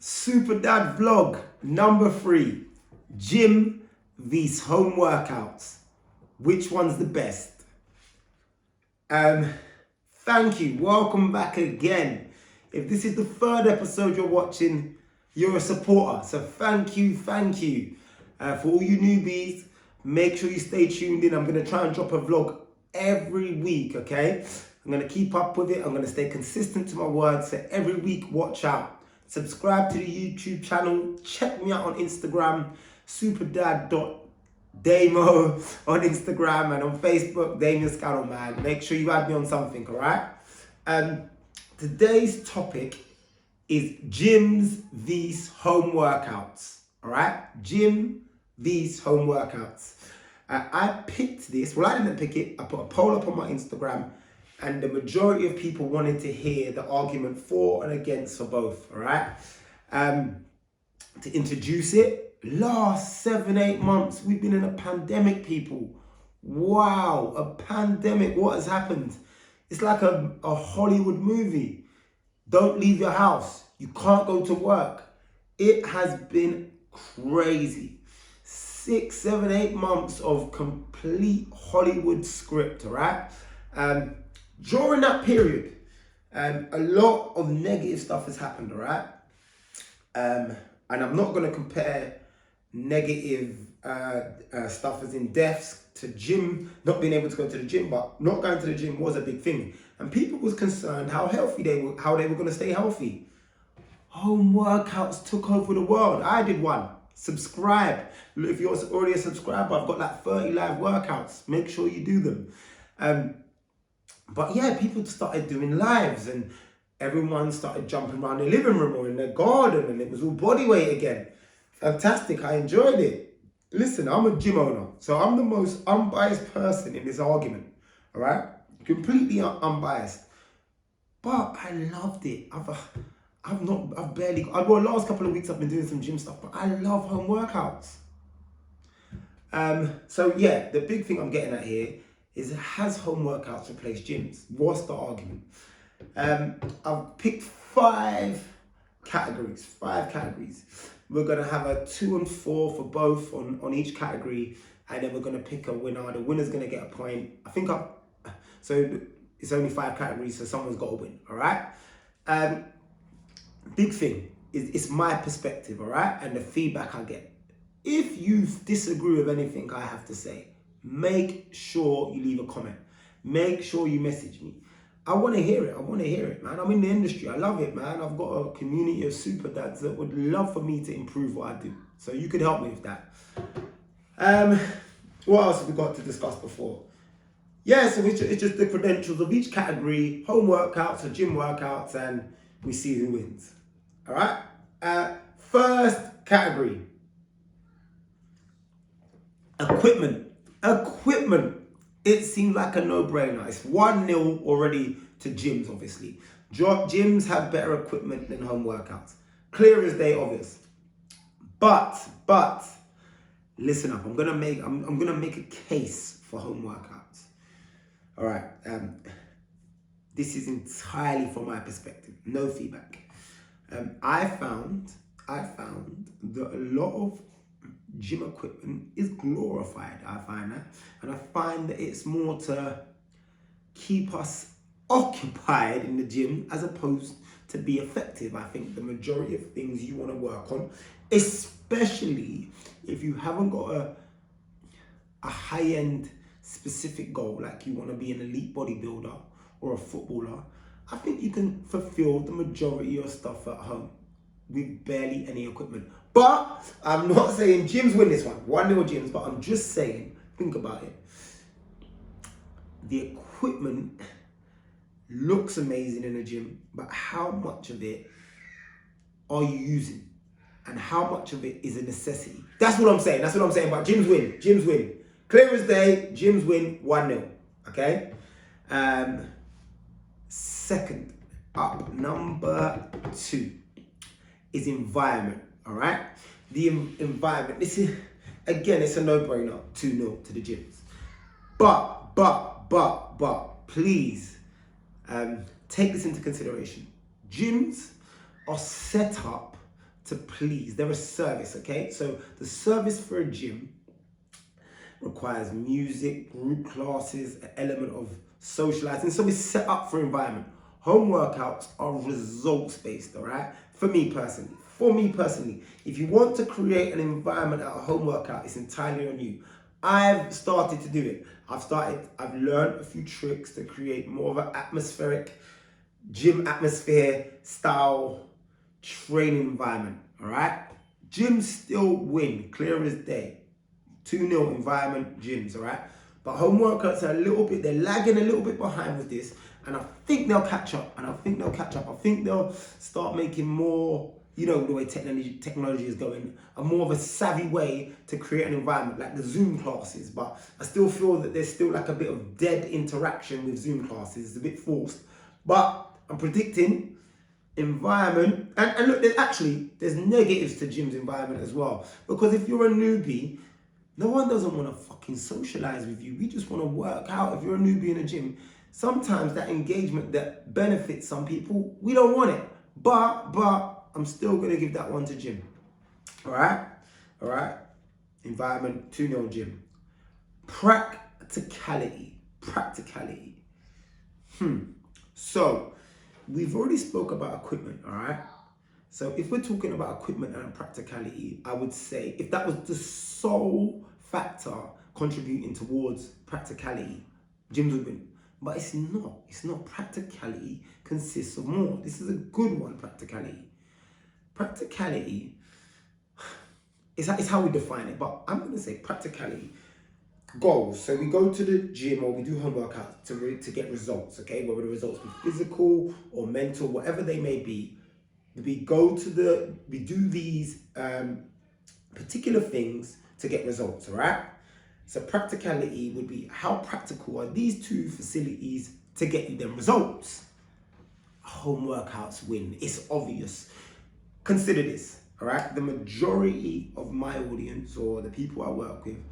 SuperDad vlog number 3. Gym vs home workouts. Which one's the best? Thank you. Welcome back again. If this is the 3rd episode you're watching, you're a supporter. So thank you. For all you newbies, make sure you stay tuned in. I'm going to try and drop a vlog every week, okay? I'm going to keep up with it. I'm going to stay consistent to my word. So every week, watch out. Subscribe to the YouTube channel. Check me out on Instagram, superdad.damo on Instagram, and on Facebook, Damien Scannell, man. Make sure you add me on something, all right? Today's topic is gyms vs home workouts, all right? Gym vs home workouts. I picked this. Well, I didn't pick it. I put a poll up on my Instagram, and the majority of people wanted to hear the argument for and against for both, all right? To introduce it, last 7-8 months, we've been in a pandemic, people. Wow, a pandemic. What has happened? It's like a Hollywood movie. Don't leave your house. You can't go to work. It has been crazy. 6, 7, 8 months of complete Hollywood script, all right? During that period, a lot of negative stuff has happened, all right? And I'm not going to compare negative stuff as in deaths to gym, not being able to go to the gym, but not going to the gym was a big thing. And people was concerned how they were going to stay healthy. Home workouts took over the world. I did one. Subscribe. If you're already a subscriber, I've got like 30 live workouts. Make sure you do them. But yeah, people started doing lives, and everyone started jumping around their living room or in their garden, and it was all body weight again. Fantastic. I enjoyed it. Listen, I'm a gym owner, so I'm the most unbiased person in this argument. All right? Completely unbiased. But I loved it. Well, last couple of weeks I've been doing some gym stuff, but I love home workouts. So yeah, the big thing I'm getting at here is, has home workouts replaced gyms? What's the argument? I've picked 5 categories. We're going to have a 2 and 4 for both on each category, and then we're going to pick a winner. The winner's going to get a point. So it's only 5 categories, so someone's got to win, all right? Big thing is, it's my perspective, all right? And the feedback I get. If you disagree with anything I have to say, make sure you leave a comment. Make sure you message me. I want to hear it. Man. I'm in the industry. I love it, man. I've got a community of super dads that would love for me to improve what I do. So you could help me with that. What else have we got to discuss before? Yeah, so it's just the credentials of each category, home workouts or gym workouts, and we see who wins. All right? First category. Equipment. It seems like a no-brainer. It's 1-0 already to gyms, obviously. Gyms have better equipment than home workouts. Clear as day, obvious. But listen up. I'm gonna make a case for home workouts. All right. This is entirely from my perspective. No feedback. I found that a lot of gym equipment is glorified. I find that, and I find that it's more to keep us occupied in the gym as opposed to be effective. I think the majority of things you want to work on, especially if you haven't got a high-end specific goal, like you want to be an elite bodybuilder or a footballer, I think you can fulfill the majority of stuff at home with barely any equipment. But I'm not saying gyms win this one. 1-0 gyms, but I'm just saying, think about it. The equipment looks amazing in a gym, but how much of it are you using? And how much of it is a necessity? That's what I'm saying. But gyms win. Clear as day, gyms win 1-0. Okay? Second up, number 2 is environment. All right, the environment. This is, again, it's a no-brainer. 2-0 to the gyms. But please take this into consideration. Gyms are set up to please. They're a service, okay? So the service for a gym requires music, group classes, an element of socializing. So it's set up for environment. Home workouts are results-based, all right? For me personally, if you want to create an environment at a home workout, it's entirely on you. I've started to do it. I've learned a few tricks to create more of an atmospheric, gym atmosphere style training environment, all right? Gyms still win, clear as day. 2-0 environment gyms, all right? But home workouts are they're lagging a little bit behind with this, and I think they'll catch up, I think they'll start making more, you know, the way technology is going, a more of a savvy way to create an environment, like the Zoom classes. But I still feel that there's still like a bit of dead interaction with Zoom classes. It's a bit forced. But I'm predicting environment, and look, there's negatives to gym's environment as well. Because if you're a newbie, no one doesn't want to fucking socialize with you. We just want to work out. If you're a newbie in a gym, sometimes that engagement that benefits some people, we don't want it. But I'm still going to give that one to gym. All right? Environment, 2-0 gym. Practicality. So, we've already spoke about equipment, all right? So if we're talking about equipment and practicality, I would say if that was the sole factor contributing towards practicality, gyms would win. But it's not. It's not. Practicality consists of more. This is a good one, practicality. Practicality is how we define it, but I'm going to say practicality. Goals. So we go to the gym or we do home workouts to get results, okay? Whether the results be physical or mental, whatever they may be. We do these particular things to get results, all right? So practicality would be, how practical are these two facilities to get you them results? Home workouts win. It's obvious. Consider this, all right? The majority of my audience or the people I work with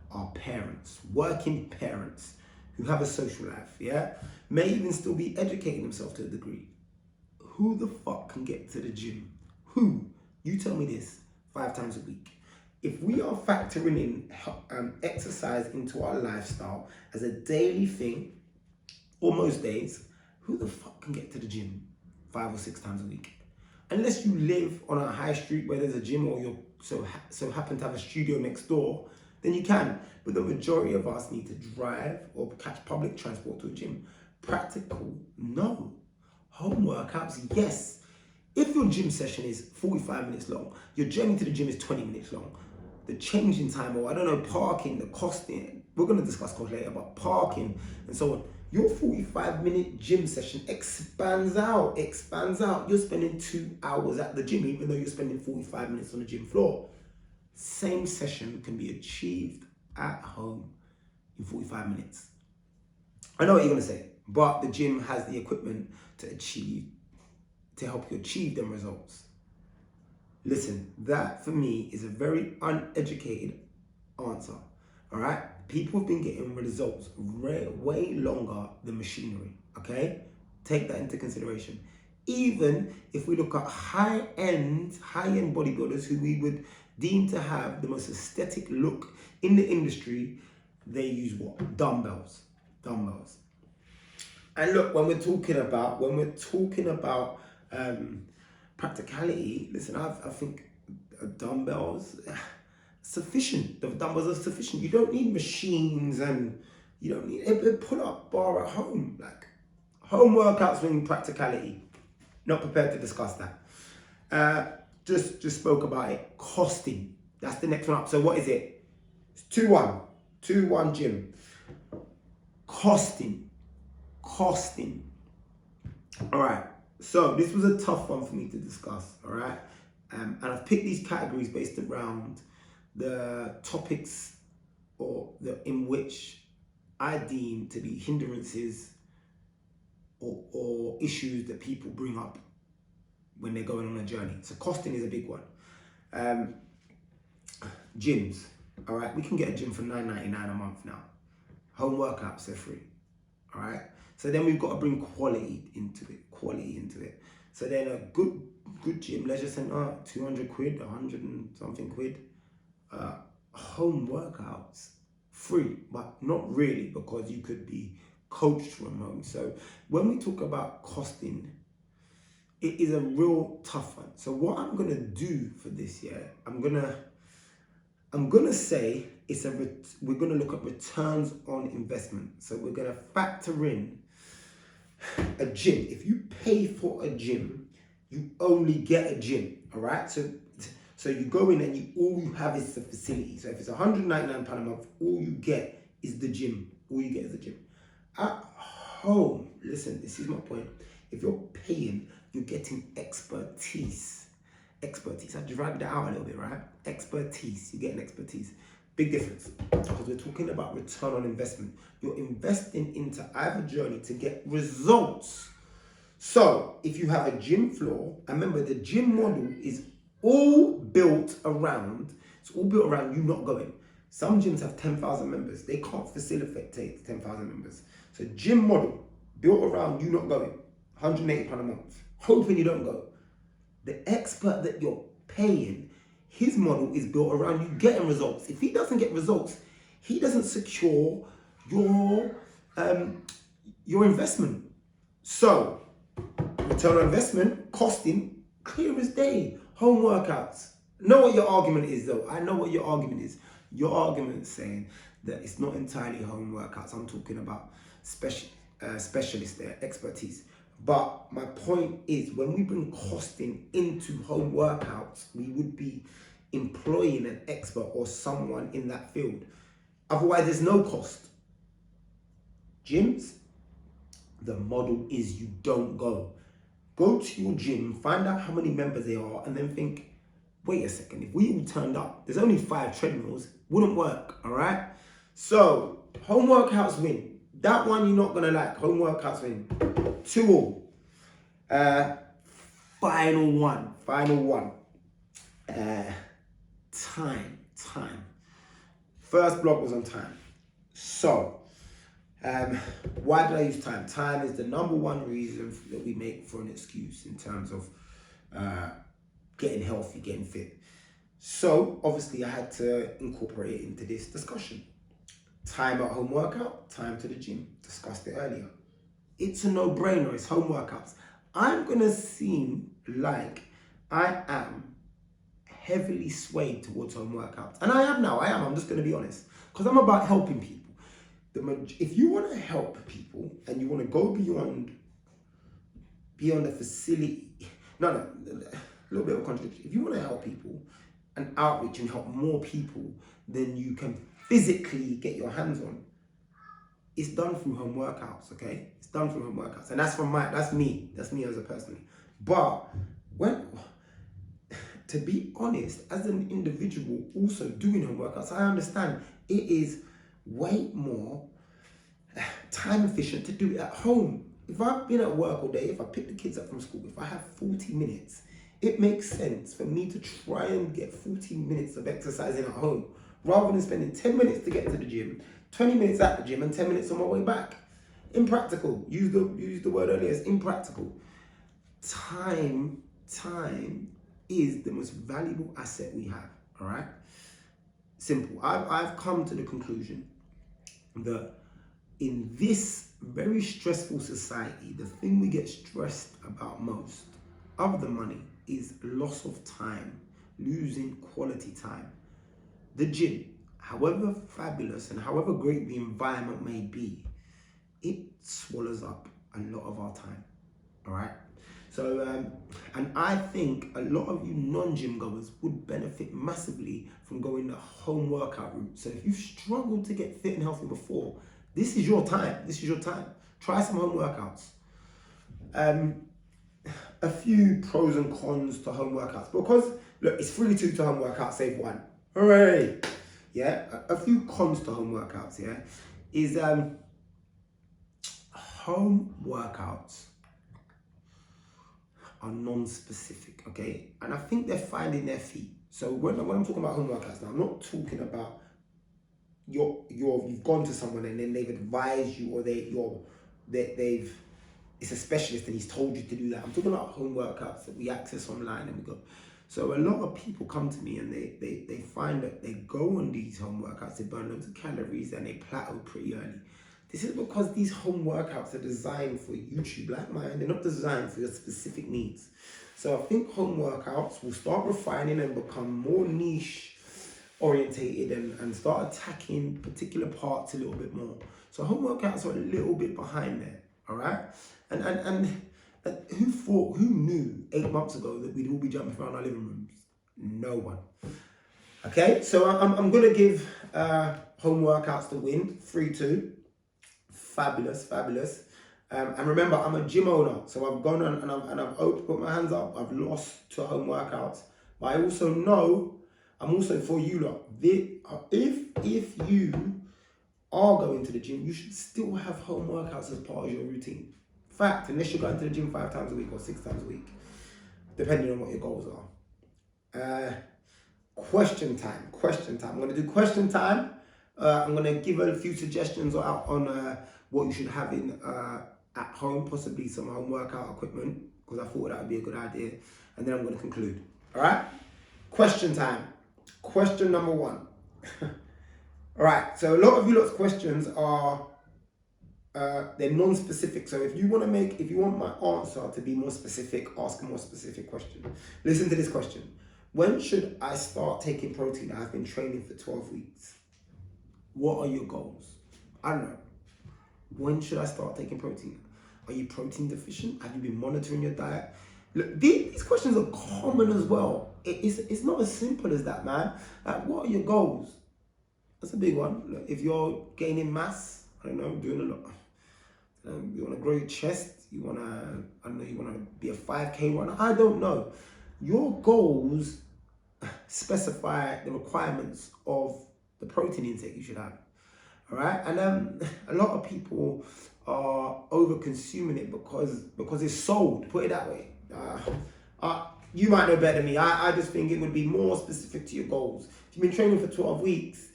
are parents, working parents who have a social life, yeah? May even still be educating themselves to a degree. Who the fuck can get to the gym? Who? You tell me this 5 times a week. If we are factoring in exercise into our lifestyle as a daily thing, or most days, who the fuck can get to the gym 5 or 6 times a week? Unless you live on a high street where there's a gym or you so happen to have a studio next door, then you can. But the majority of us need to drive or catch public transport to a gym. Practical? No. Home workouts? Yes. If your gym session is 45 minutes long, your journey to the gym is 20 minutes long, the changing time, or I don't know, parking, the costing, we're going to discuss cost later, but parking and so on, your 45-minute gym session expands out. You're spending 2 hours at the gym, even though you're spending 45 minutes on the gym floor. Same session can be achieved at home in 45 minutes. I know what you're going to say, but the gym has the equipment to help you achieve them results. Listen, that for me is a very uneducated answer, all right? People have been getting results way longer than machinery, okay? Take that into consideration. Even if we look at high-end bodybuilders who we would deem to have the most aesthetic look in the industry, they use what? Dumbbells. And look, when we're talking about practicality, listen, I think dumbbells sufficient. The dumbbells are sufficient. You don't need machines, and you don't need a pull-up bar at home. Like, home workouts win practicality. Not prepared to discuss that. Just spoke about it. Costing. That's the next one up. So what is it? It's 2-1. 2-1 gym. Costing. All right. So this was a tough one for me to discuss. All right. And I've picked these categories based around the topics in which I deem to be hindrances or issues that people bring up when they're going on a journey. So costing is a big one. Gyms, all right? We can get a gym for $9.99 a month now. Home workouts, they're free, all right? So then we've got to bring quality into it. So then a good gym, leisure centre, 200 quid, 100 and something quid. Home workouts, free, but not really, because you could be coached from home. So when we talk about costing, it is a real tough one. So what I'm gonna do for this year, I'm gonna say we're gonna look at returns on investment. So we're gonna factor in a gym. If you pay for a gym, you only get a gym. All right. So you go in and all you have is the facility. So if it's £199 a month, all you get is the gym. All you get is the gym. At home, listen, this is my point. If you're paying, you're getting expertise. Expertise. I dragged that out a little bit, right? Expertise. You're getting expertise. Big difference. Because we're talking about return on investment. You're investing into either journey to get results. So if you have a gym floor, and remember the gym model is all built around you not going. Some gyms have 10,000 members. They can't facilitate 10,000 members. So gym model built around you not going. £180 a month. Hoping you don't go. The expert that you're paying, his model is built around you getting results. If he doesn't get results, he doesn't secure your investment. So return on investment, costing, clear as day. Home workouts. Know what your argument is though. I know what your argument is. Your argument is saying that it's not entirely home workouts. I'm talking about specialists there, expertise. But my point is, when we bring costing into home workouts, we would be employing an expert or someone in that field. Otherwise, there's no cost. Gyms, the model is you don't go. Go to your gym, find out how many members they are, and then think, wait a second, if we all turned up, there's only 5 treadmills, wouldn't work, all right? So, home workouts win. That one you're not going to like. Home workouts win. 2-2. Final one. Time. First block was on time. So, why did I use time? Time is the number one reason that we make for an excuse in terms of getting healthy, getting fit. So obviously I had to incorporate it into this discussion. Time at home workout, time to the gym. Discussed it earlier. It's a no-brainer, it's home workouts. I'm gonna seem like I am heavily swayed towards home workouts. And I am, I'm just gonna be honest. Because I'm about helping people. If you want to help people and you want to go beyond the facility, a little bit of contradiction. If you want to help people and outreach and help more people than you can physically get your hands on, it's done through home workouts, okay? It's done through home workouts. And that's me as a person. But to be honest, as an individual also doing home workouts, I understand it is way more time efficient to do it at home. If I've been at work all day, if I pick the kids up from school, if I have 40 minutes, it makes sense for me to try and get 40 minutes of exercising at home rather than spending 10 minutes to get to the gym, 20 minutes at the gym and 10 minutes on my way back. Impractical. Use the word earlier, it's impractical. Time is the most valuable asset we have, all right? Simple. I've come to the conclusion that in this very stressful society, the thing we get stressed about most, other than money, is loss of time, losing quality time. The gym, however fabulous and however great the environment may be, it swallows up a lot of our time, all right? So, and I think a lot of you non-gym goers would benefit massively from going the home workout route. So if you've struggled to get fit and healthy before, this is your time. Try some home workouts. A few pros and cons to home workouts. Because, look, it's 3-2 to home workouts, save one. Hooray! Yeah, a few cons to home workouts, yeah, is home workouts are non-specific, okay? And I think they're finding their feet. So when I'm talking about home workouts now, I'm not talking about you've gone to someone and then they've advised you or it's it's a specialist and he's told you to do that. I'm talking about home workouts that we access online and we go. So a lot of people come to me and they find that they go on these home workouts, they burn loads of calories and they plateau pretty early. This is because these home workouts are designed for YouTube like mine. They're not designed for your specific needs. So I think home workouts will start refining and become more niche orientated and start attacking particular parts a little bit more. So home workouts are a little bit behind there, all right? And who knew 8 months ago that we'd all be jumping around our living rooms? No one. Okay, so I'm gonna give home workouts the win, 3-2. Fabulous. And remember, I'm a gym owner, so I've gone on and I've put my hands up. I've lost to home workouts, but I also know I'm also for you lot. If you are going to the gym, you should still have home workouts as part of your routine. Fact, unless you're going to the gym 5 times a week or 6 times a week, depending on what your goals are. Question time. I'm going to do question time. I'm going to give a few suggestions on what you should have in at home, possibly some home workout equipment, because I thought that would be a good idea. And then I'm going to conclude. All right? Question time. Question number 1. All right. So a lot of you lot's questions are they're non-specific. So if you want my answer to be more specific, ask a more specific question. Listen to this question. When should I start taking protein? I've been training for 12 weeks. What are your goals? I don't know. When should I start taking protein? Are you protein deficient? Have you been monitoring your diet? Look, these questions are common as well. It's not as simple as that, man. Like, what are your goals? That's a big one. Look, if you're gaining mass, I don't know, doing a lot. You want to grow your chest. You want to be a 5K runner. I don't know. Your goals specify the requirements of the protein intake you should have. All right, and a lot of people are over consuming it because it's sold. Put it that way. You might know better than me. I just think it would be more specific to your goals. If you've been training for 12 weeks,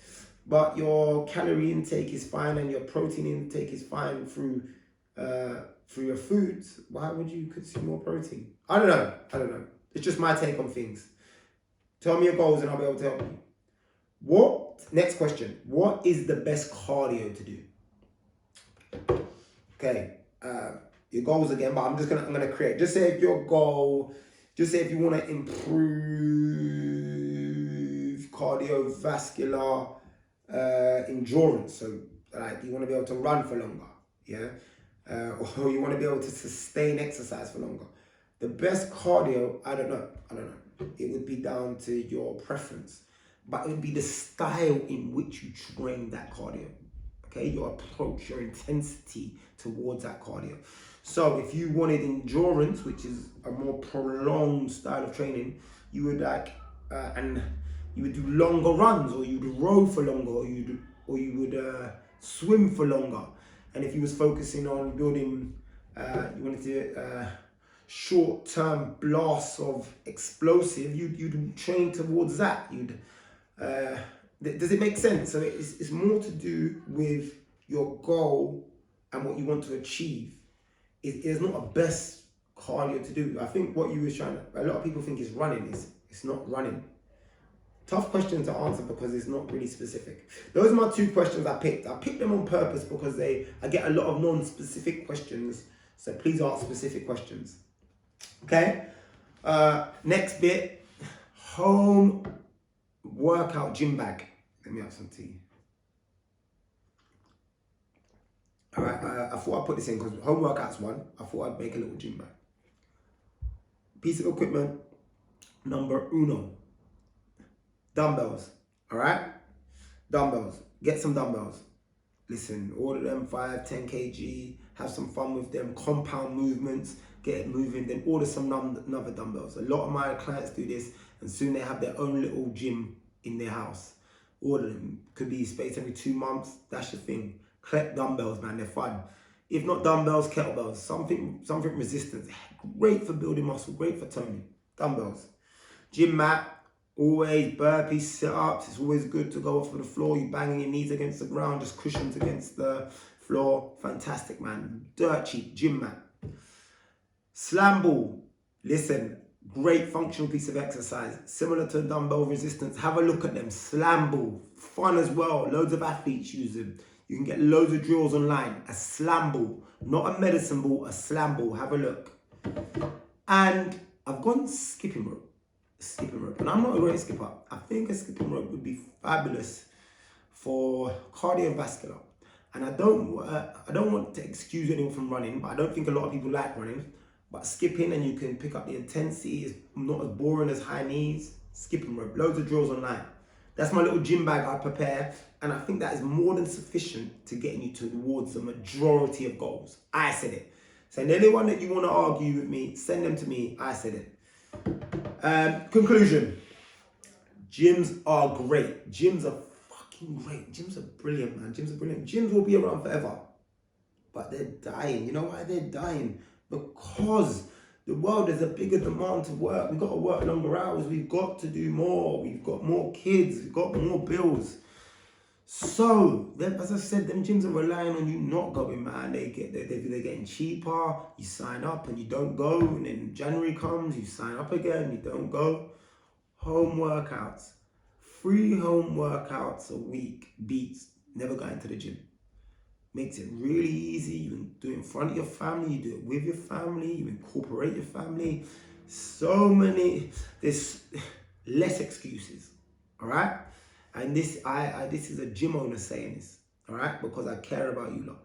but your calorie intake is fine and your protein intake is fine through your foods, why would you consume more protein? I don't know. It's just my take on things. Tell me your goals and I'll be able to help you. Next question. What is the best cardio to do? Okay. Your goals again, but I'm gonna create. Just say if your goal, just say if you want to improve cardiovascular endurance. So like you want to be able to run for longer, yeah? Or you want to be able to sustain exercise for longer. The best cardio, I don't know. It would be down to your preference. But it would be the style in which you train that cardio. Okay, your approach, your intensity towards that cardio. So if you wanted endurance, which is a more prolonged style of training, you would you would do longer runs, or you'd row for longer, or you would swim for longer. And if you was focusing on building, you wanted to short-term blasts of explosive, you'd train towards that. Does it make sense? So it's more to do with your goal and what you want to achieve. It's not a best cardio to do. I think what you was a lot of people think is running. It's not running. Tough question to answer because it's not really specific. Those are my 2 questions I picked. I picked them on purpose because I get a lot of non-specific questions. So please ask specific questions. Okay. Next bit, home workout gym bag. Let me have some tea. All right, I thought I'd put this in because home workouts one. I thought I'd make a little gym bag. Piece of equipment, number 1. Dumbbells, all right? Dumbbells, get some dumbbells. Listen, order them 5, 10 kg, have some fun with them, compound movements, get it moving, then order some other dumbbells. A lot of my clients do this and soon they have their own little gym in their house. Order them, could be spaced every 2 months, that's your thing. Collect dumbbells, man, they're fun. If not dumbbells, kettlebells, something resistance. Great for building muscle, great for toning. Dumbbells. Gym mat, always burpees, sit-ups. It's always good to go off of the floor. You're banging your knees against the ground, just cushions against the floor. Fantastic, man. Dirt cheap, gym mat. Slam ball. Listen, great functional piece of exercise. Similar to dumbbell resistance. Have a look at them. Slam ball. Fun as well. Loads of athletes use them. You can get loads of drills online. A slam ball. Not a medicine ball, a slam ball. Have a look. And I've gone skipping rope. Skipping rope. And I'm not a great skipper. I think a skipping rope would be fabulous for cardiovascular. And I don't want to excuse anyone from running, but I don't think a lot of people like running. But skipping, and you can pick up the intensity, is not as boring as high knees. Skipping rope, loads of drills online. That's my little gym bag I prepare, and I think that is more than sufficient to getting you towards the majority of goals. I said it. So anyone that you want to argue with me, send them to me. I said it. Conclusion. Gyms are great. Gyms are fucking great. Gyms are brilliant, man. Gyms are brilliant. Gyms will be around forever. But they're dying. You know why they're dying? Because the world is a bigger demand to work. We've got to work longer hours. We've got to do more. We've got more kids. We've got more bills. So, as I said, them gyms are relying on you not going, man. They're getting cheaper. You sign up and you don't go. And then January comes, you sign up again, you don't go. Home workouts. 3 home workouts a week beats never going to the gym. Makes it really easy. You can do it in front of your family, you do it with your family, you incorporate your family. So many, there's less excuses, all right? And this is a gym owner saying this, all right? Because I care about you lot.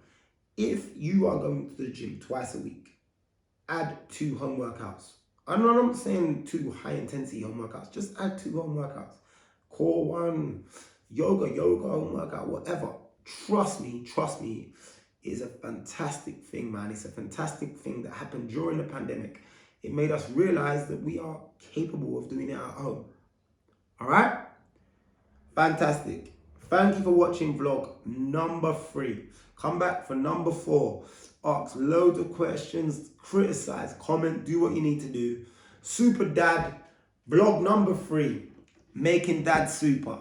If you are going to the gym twice a week, add 2 home workouts. I'm not saying 2 high intensity home workouts, just add 2 home workouts. Core 1, yoga home workout, whatever. Trust me, it's a fantastic thing, man. It's a fantastic thing that happened during the pandemic. It made us realize that we are capable of doing it at home. All right? Fantastic. Thank you for watching vlog number 3. Come back for number 4. Ask loads of questions, criticize, comment, do what you need to do. SuperDad, vlog number 3. Making Dad Super.